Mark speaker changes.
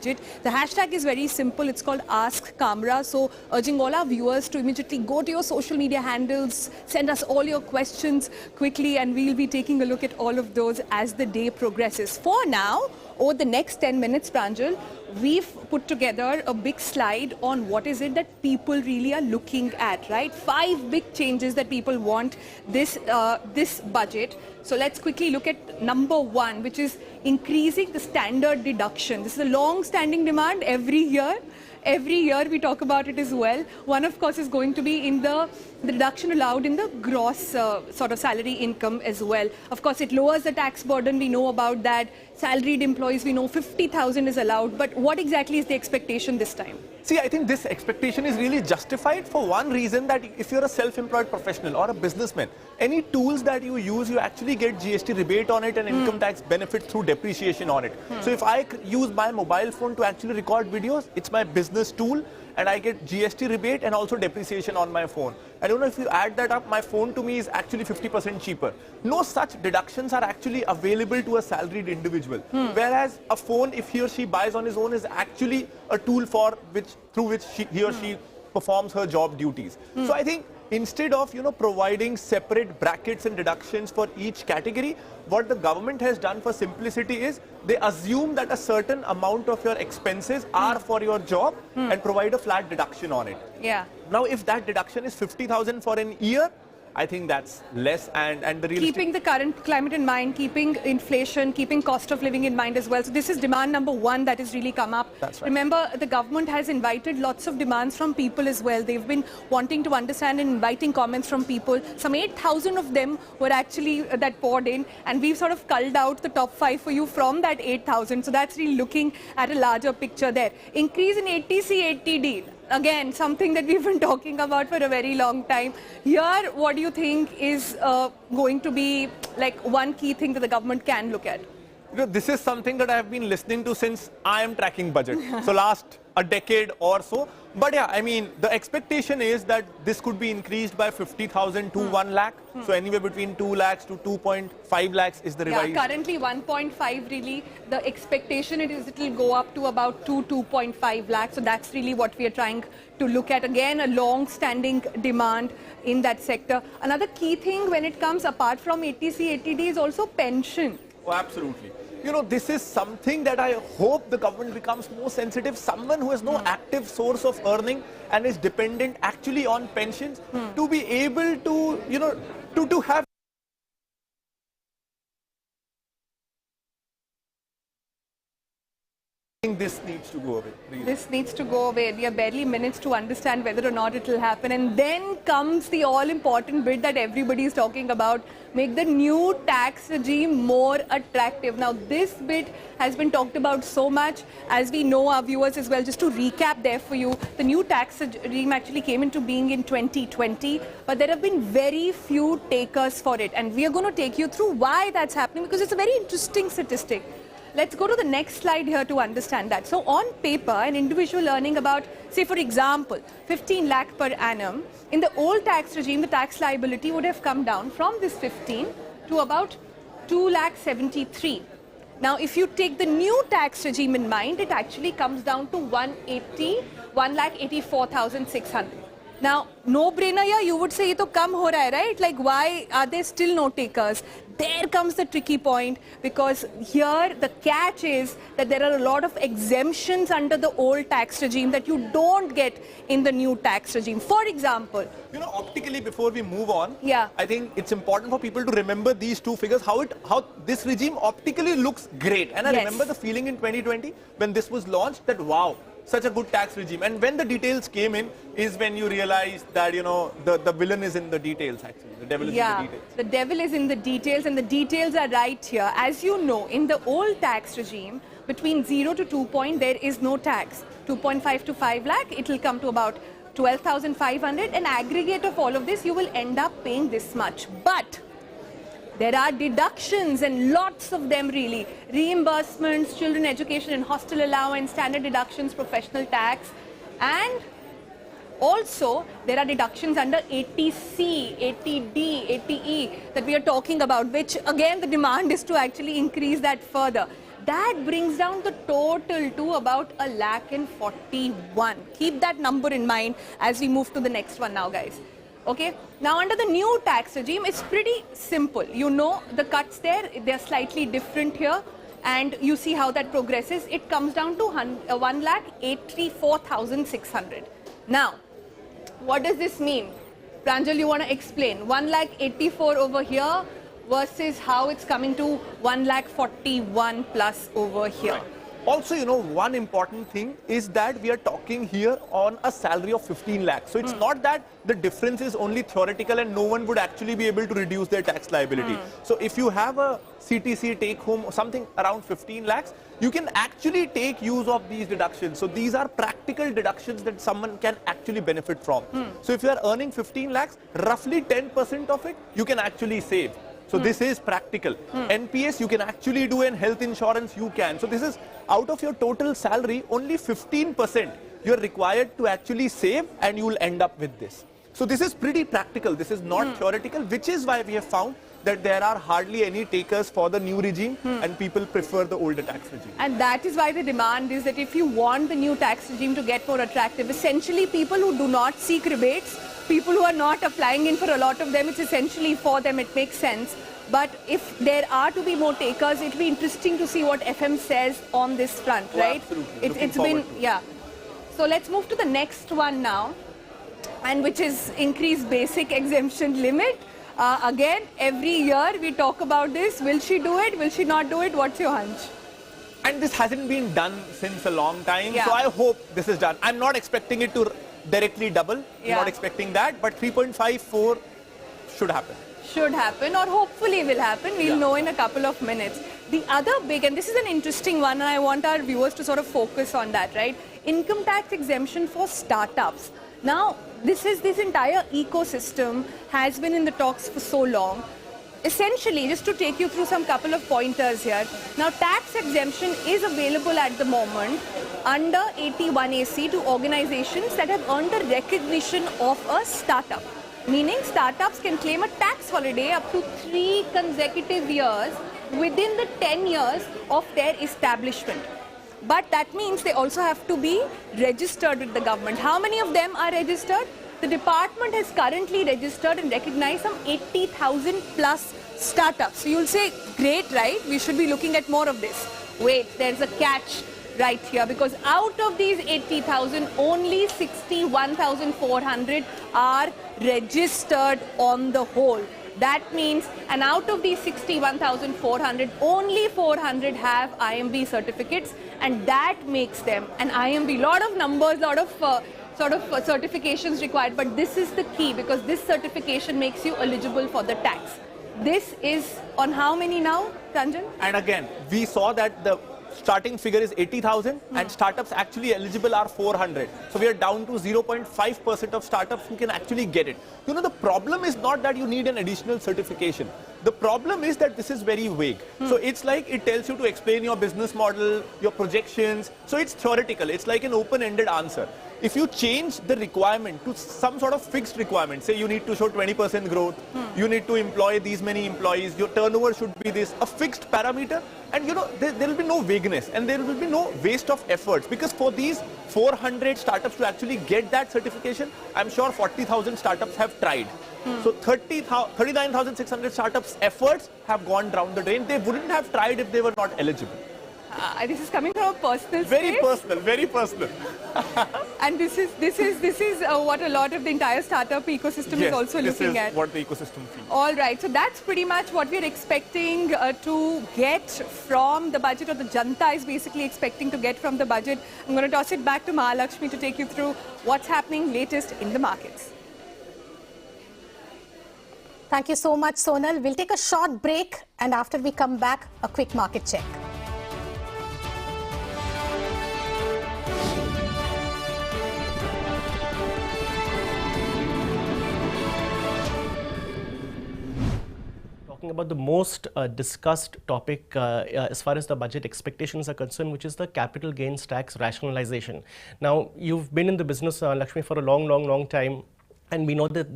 Speaker 1: The hashtag is very simple. It's called Ask Kamra. So urging all our viewers to immediately go to your social media handles, send us all your questions quickly, and we'll be taking a look at all of those as the day progresses. For now, over the next 10 minutes, Pranjal, we've put together a big slide on what is it that people really are looking at, right? 5 big changes that people want this budget. So let's quickly look at number 1, which is increasing the standard deduction. This is a long-standing demand every year. Every year we talk about it as well. One, of course, is going to be in the deduction allowed in the gross sort of salary income as well. Of course, it lowers the tax burden. We know about that. Salaried employees, we know 50,000 is allowed. But what exactly is the expectation this time?
Speaker 2: See, I think this expectation is really justified for one reason, that if you're a self-employed professional or a businessman, any tools that you use, you actually get GST rebate on it and income tax benefit through depreciation on it. So if I use my mobile phone to actually record videos, it's my business tool and I get GST rebate and also depreciation on my phone. I don't know if you add that up, my phone to me is actually 50% cheaper. No such deductions are actually available to a salaried individual. Whereas a phone, if he or she buys on his own, is actually a tool through which he or she performs her job duties. So I think instead of providing separate brackets and deductions for each category, what the government has done for simplicity is they assume that a certain amount of your expenses are for your job and provide a flat deduction on it.
Speaker 1: Yeah.
Speaker 2: Now, if that deduction is 50,000 for an year, I think that's less, and the realistic...
Speaker 1: Keeping the current climate in mind, keeping inflation, keeping cost of living in mind as well. So this is demand number 1 that has really come up.
Speaker 2: That's right.
Speaker 1: Remember, the government has invited lots of demands from people as well. They've been wanting to understand and inviting comments from people. Some 8,000 of them were actually that poured in, and we've sort of culled out the top 5 for you from that 8,000. So that's really looking at a larger picture there. Increase in 80C, 80D. Again, something that we've been talking about for a very long time. Here, what do you think is going to be like one key thing that the government can look at?
Speaker 2: This is something that I have been listening to since I am tracking budget. So last a decade or so. But yeah, I mean, the expectation is that this could be increased by 50,000 to 1 lakh. So anywhere between 2 lakhs to 2.5 lakhs is the revised.
Speaker 1: Yeah, currently 1.5 really. The expectation is it will go up to about 2.5 lakhs. So that's really what we are trying to look at. Again, a long-standing demand in that sector. Another key thing when it comes apart from 80C, 80D is also pension.
Speaker 2: Oh, absolutely. This is something that I hope the government becomes more sensitive. Someone who has no active source of earning and is dependent actually on pensions, to be able to, to have this needs to go away. Really.
Speaker 1: This needs to go away. We have barely minutes to understand whether or not it will happen. And then comes the all-important bit that everybody is talking about. Make the new tax regime more attractive. Now, this bit has been talked about so much, as we know our viewers as well. Just to recap there for you, the new tax regime actually came into being in 2020, but there have been very few takers for it. And we are going to take you through why that's happening, because it's a very interesting statistic. Let's go to the next slide here to understand that. So on paper, an individual earning about, say for example, 15 lakh per annum, in the old tax regime, the tax liability would have come down from this 15 to about 2 lakh 73. Now, if you take the new tax regime in mind, it actually comes down to 1 lakh 84,600. Now, no-brainer here, you would say, ये तो कम हो रहा है, right? Like, why are there still no takers? There comes the tricky point, because here the catch is that there are a lot of exemptions under the old tax regime that you don't get in the new tax regime. For example,
Speaker 2: optically, before we move on,
Speaker 1: yeah,
Speaker 2: I think it's important for people to remember these two figures, how this regime optically looks great. And I remember the feeling in 2020 when this was launched, that wow, such a good tax regime. And when the details came in is when you realize that, the villain is in the details actually. The devil is in the details.
Speaker 1: The devil is in the details, and the details are right here. As you know, in the old tax regime, between 0 to 2 point, there is no tax. 2.5 to 5 lakh, it will come to about 12,500. An aggregate of all of this, you will end up paying this much. But there are deductions, and lots of them really. Reimbursements, children education and hostel allowance, standard deductions, professional tax. And also, there are deductions under 80C, 80D, 80E that we are talking about, which again the demand is to actually increase that further. that brings down the total to about 1,41,000. Keep that number in mind as we move to the next one now, guys. Okay, now under the new tax regime, it's pretty simple. You know the cuts there, they're slightly different here, and you see how that progresses. It comes down to 1,84,600. Now, what does this mean? Pranjal, you want to explain? 1,84,000 over here versus how it's coming to 1,41,000 plus over here.
Speaker 2: Right. Also, you know, one important thing is that we are talking here on a salary of 15 lakhs. So it's not that the difference is only theoretical and no one would actually be able to reduce their tax liability. So if you have a CTC take home or something around 15 lakhs, you can actually take use of these deductions. So these are practical deductions that someone can actually benefit from. So if you are earning 15 lakhs, roughly 10% of it you can actually save. So this is practical. NPS you can actually do, and health insurance you can. So this is out of your total salary, only 15% you're required to actually save, and you will end up with this. So this is pretty practical. This is not theoretical, which is why we have found that there are hardly any takers for the new regime and people prefer the older tax regime.
Speaker 1: And that is why the demand is that if you want the new tax regime to get more attractive, essentially people who do not seek rebates, people who are not applying in for a lot of them, it's essentially for them, it makes sense. But if there are to be more takers, it will be interesting to see what FM says on this front, right?
Speaker 2: Absolutely.
Speaker 1: It's been, yeah. So let's move to the next one now, and which is increased basic exemption limit. Again, every year we talk about this. Will she do it? Will she not do it? What's your hunch?
Speaker 2: And this hasn't been done since a long time.
Speaker 1: Yeah.
Speaker 2: So I hope this is done. I'm not expecting it to directly double.
Speaker 1: Yeah.
Speaker 2: I'm not expecting that. But 3.54 should happen.
Speaker 1: Should happen, or hopefully will happen. We'll know in a couple of minutes. The other big, and this is an interesting one, and I want our viewers to sort of focus on that, right? Income tax exemption for startups. Now, this entire ecosystem has been in the talks for so long. Essentially, just to take you through some couple of pointers here. Now, tax exemption is available at the moment under 81AC to organizations that have earned the recognition of a startup. Meaning, startups can claim a tax holiday up to 3 consecutive years within the 10 years of their establishment. But that means they also have to be registered with the government. How many of them are registered? The department has currently registered and recognized some 80,000 plus startups. So you'll say, great, right? We should be looking at more of this. Wait, there's a catch right here, because out of these 80,000, only 61,400 are registered on the whole. That means, and out of these 61,400, only 400 have IMB certificates, and that makes them an IMB. Lot of numbers, lot of certifications required, but this is the key, because this certification makes you eligible for the tax. This is on how many now, Pranjal?
Speaker 2: And again, we saw that the starting figure is 80,000 and startups actually eligible are 400. So we are down to 0.5% of startups who can actually get it. You know, the problem is not that you need an additional certification. The problem is that this is very vague. So it's like it tells you to explain your business model, your projections. So it's theoretical. It's like an open-ended answer. If you change the requirement to some sort of fixed requirement, say you need to show 20% growth, you need to employ these many employees, your turnover should be this, a fixed parameter, and you know, there will be no vagueness and there will be no waste of efforts, because for these 400 startups to actually get that certification, I'm sure 40,000 startups have tried. So 39,600 startups' efforts have gone down the drain. They wouldn't have tried if they were not eligible.
Speaker 1: This is coming from a personal
Speaker 2: Very
Speaker 1: space.
Speaker 2: personal, very personal.
Speaker 1: And this is what a lot of the entire startup ecosystem is also looking at.
Speaker 2: This is what the ecosystem feels.
Speaker 1: All right, so that's pretty much what we're expecting to get from the budget, or the Janta is basically expecting to get from the budget. I'm going to toss it back to Mahalakshmi to take you through what's happening latest in the markets.
Speaker 3: Thank you so much, Sonal. We'll take a short break, and after we come back, a quick market check.
Speaker 4: Talking about the most discussed topic as far as the budget expectations are concerned, which is the capital gains tax rationalization. Now, you've been in the business, Lakshmi, for a long time, and we know that